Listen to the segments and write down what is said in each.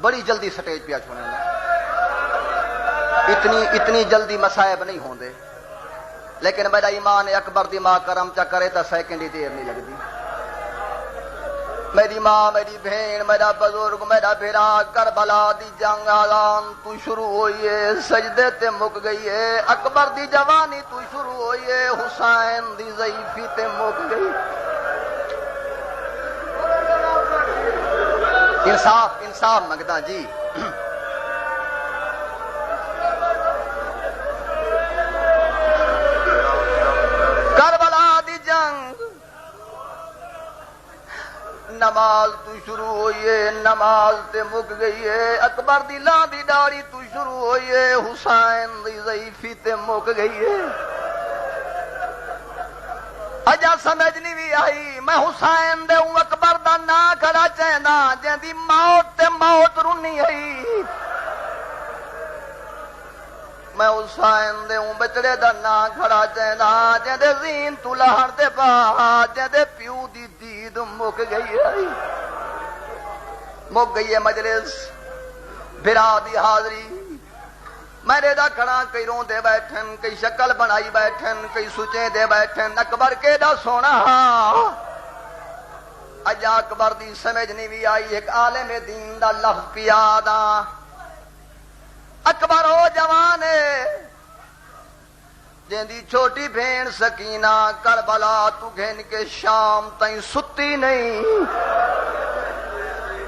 بڑی جلدی سٹیج پہ چھوڑنے اتنی جلدی مسائب نہیں ہوندے، لیکن میرا ایمان اکبر دی ماں کرم چا کرے تا سیکنڈ ہی دیر نہیں لگتی۔ میری ماں، میری بہن، میرا بزرگ، میرا بھیرا، کربلا دی جنگ آلان تو شروع ہوئی ہے، سجدے تے مک گئی ہے، اکبر دی جوانی تو شروع ہوئی ہے، حسین دی ضعیفی تے مک گئی۔ انصاف منگدا جی۔ کربلا دی جنگ نماز تو شروع ہوئی ہے، نماز تے مک گئی ہے، اکبر دی لاں دی داڑھی تو شروع ہوئی ہے، حسین دی ضعیفی تے مک گئی ہے۔ اجا سمجھ نہیں بھی آئی، میں حسین دے ہوں اکبر دا نا کھڑا چہنا، جیندی موت تے موت رونی ہے۔ میں حسین دے ہوں بچڑے دا نا کھڑا چہنا، جیندے زین تو لہر دے پا، جیندے پیو دی دید مک گئی ہے۔ مک گئی ہے مجلس، بھرا دی حاضری، میرے دا کھڑا کئی رون دے بیٹھن، کئی شکل بنائی بیٹھن، کئی سوچیں دے بیٹھن، اکبر کے دا سونا۔ اجا اکبر دی سمجھ نہیں بھی آئی، ایک عالم دین دا لفظ پیادا، اکبر ہو جوان ہے جیندی چھوٹی بھین سکینہ کربلا تو گھن کے شام تائیں ستی نہیں۔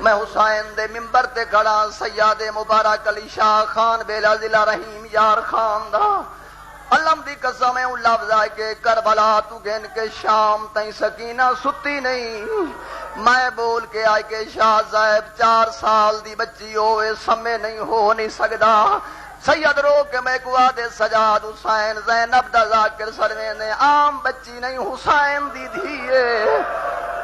میں حسین دے ممبر تے کھڑا، سیاد مبارک علی شاہ خان بیلا ضلع رحیم یار خان دا علم دی قسم ہے ان لفظ آئے کہ کربلا تو گھن کے شام تائیں سکینہ ستی نہیں۔ میں بول کے آئے کہ شاہ صاحب 4 سال دی بچی ہوئے سمے نہیں ہو نہیں سکدا۔ سید رو کے میں کو آدھے سجاد حسین زینب دا ذاکر سروے نے عام بچی نہیں حسین دی دھیے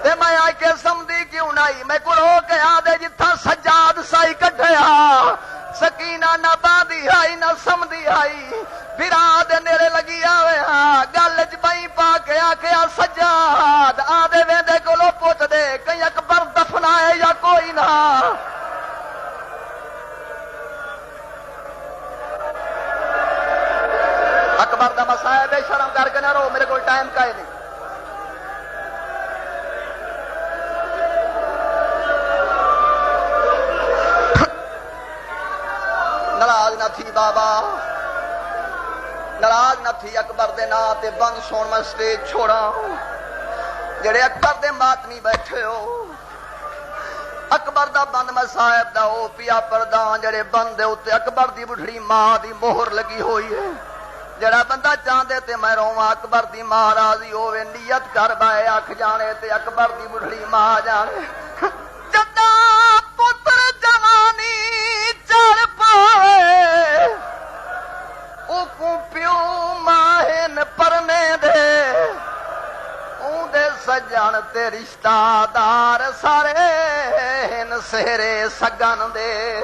تے میں آئے کہ سمدھی کیوں نہیں، میں کو رو کے آدھے جتھا سجاد سائی کٹھیا سکینہ نہ باندھی آئی نہ سمدھی آئی، براد نیرے لگی آوے ہاں گل جبائی پا کے آکھیا سجاد آدھے ویندے کو لو پوچھ دے کہیں اکبر دفنا ہے یا کوئی نہ۔ اکبر دا مسائب ہے، شرم کر کے نہ رو، میرے کو ٹائم کا ہی نہیں۔ ناراض نہ تھی بابا، ناراض نہ تھی اکبر دے نا تے بند سون میں سٹیج چھوڑا، جڑے اکبر دے ماتمی بیٹھے ہو اکبر دا بند مسائب دا او پیا پردان جڑے بند دے اتے اکبر دی بڑھڑی ماں دی مہر لگی ہوئی ہے۔ جڑا بندہ چاندے تے میں رہواں اکبر دی ماں راضی ہوئے، نیت کر بائے آکھ جانے تے اکبر دی بڑھڑی ماں جانے۔ جدا پتر جوانی چڑھ پاوے او کو پیو ماہن پرنے دے، اون دے سجن تے رشتہ دار سارے ہن سہرے سگن دے۔